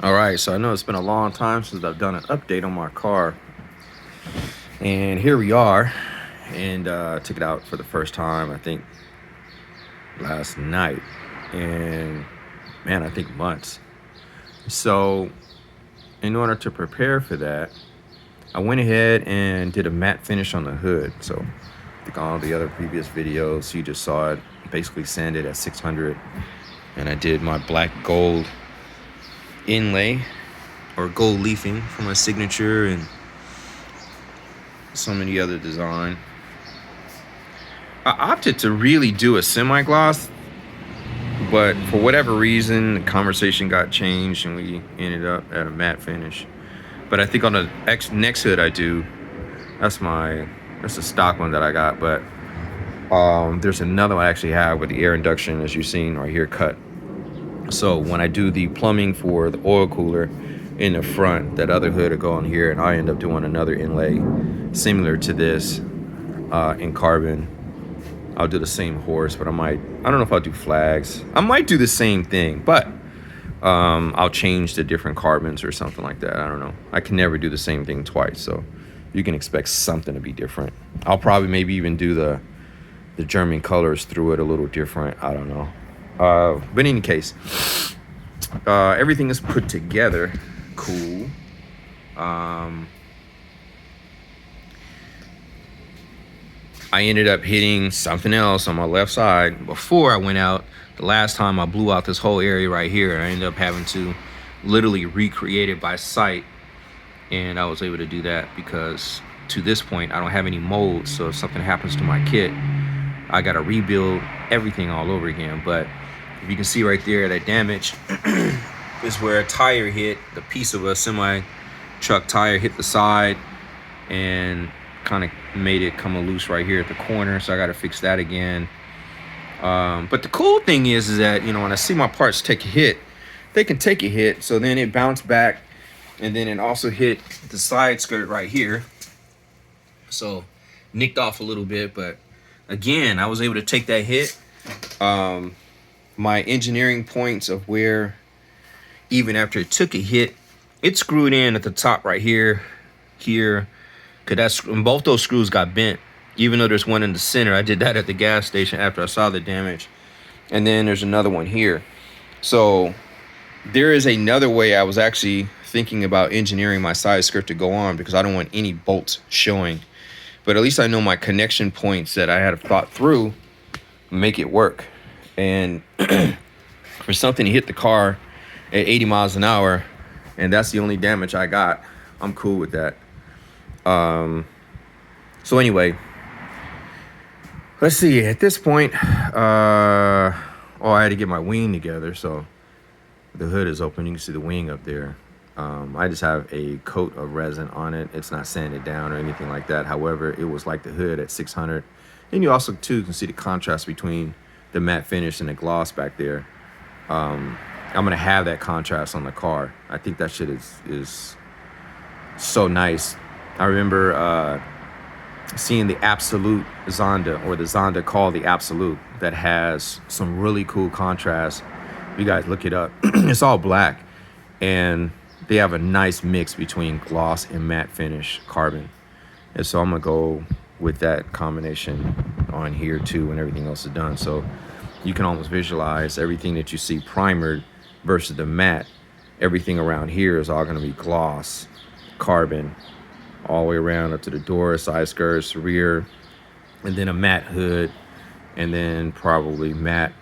All right, so I know it's been a long time since I've done an update on my car, and here we are. And took it out for the first time, I think, last night, and man, I think months. So, in order to prepare for that, I went ahead and did a matte finish on the hood. So, I think all the other previous videos you just saw it basically sanded at 600, and I did my black gold inlay or gold leafing for my signature and so many other design. I opted to really do a semi-gloss, but for whatever reason, the conversation got changed and we ended up at a matte finish. But I think on the next hood I do, that's a stock one that I got. But there's another one I actually have with the air induction, as you've seen right here, cut. So when I do the plumbing for the oil cooler in the front, that other hood will go on here, and I end up doing another inlay similar to this in carbon. I'll do the same horse, but I don't know if I'll do flags. I might do the same thing, but I'll change the different carbons or something like that. I don't know. I can never do the same thing twice, so you can expect something to be different. I'll probably maybe even do the German colors through it a little different. I don't know. But in any case, everything is put together. Cool. I ended up hitting something else on my left side before I went out. The last time I blew out this whole area right here, I ended up having to literally recreate it by sight. And I was able to do that because to this point, I don't have any molds. So if something happens to my kit, I got to rebuild everything all over again. But if you can see right there, that damage is where a tire hit, the piece of a semi truck tire hit the side and kind of made it come loose right here at the corner. So I got to fix that again. But the cool thing is that, you know, when I see my parts take a hit, they can take a hit. So then it bounced back, and then it also hit the side skirt right here. So nicked off a little bit, but again, I was able to take that hit. My engineering points of where, even after it took a hit, it screwed in at the top right here, because both those screws got bent. Even though there's one in the center, I did that at the gas station after I saw the damage. And then there's another one here. So there is another way I was actually thinking about engineering my side skirt to go on, because I don't want any bolts showing. But at least I know my connection points that I had thought through make it work. And for something to hit the car at 80 miles an hour, and that's the only damage I got, I'm cool with that. So anyway, let's see. At this point, I had to get my wing together. So the hood is open. You can see the wing up there. I just have a coat of resin on it. It's not sanded down or anything like that. However, it was like the hood at 600. And you also, too, can see the contrast between the matte finish and the gloss back there. I'm going to have that contrast on the car. I think that shit is so nice. I remember seeing the Absolute Zonda, or the Zonda called the Absolute, that has some really cool contrast. You guys look it up. It's all black, and they have a nice mix between gloss and matte finish carbon. And so I'm gonna go with that combination on here too when everything else is done. So you can almost visualize everything that you see primered versus the matte. Everything around here is all gonna be gloss, carbon, all the way around up to the door, side skirts, rear, and then a matte hood, and then probably matte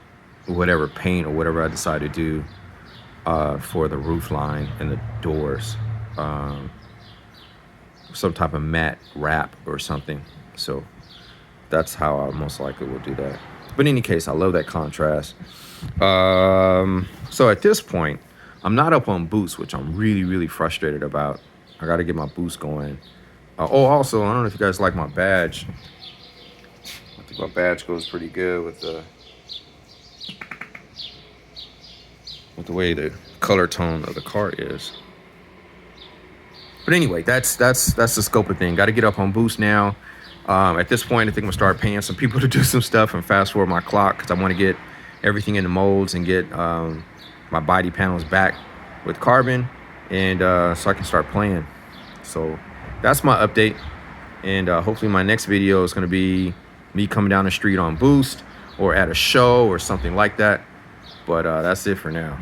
whatever paint or whatever I decide to do for the roof line and the doors. Some type of matte wrap or something. So that's how I most likely will do that. But in any case, I love that contrast. So at this point, I'm not up on boost, which I'm really, really frustrated about. I got to get my boost going. Also, I don't know if you guys like my badge. I think my badge goes pretty good with the way the color tone of the car is. But anyway, that's the scope of thing. Got to get up on boost now. At this point, I think I'm gonna start paying some people to do some stuff and fast forward my clock, because I want to get everything in the molds and get my body panels back with carbon, and so I can start playing. So that's my update, and hopefully my next video is going to be me coming down the street on Boost or at a show or something like that. But that's it for now.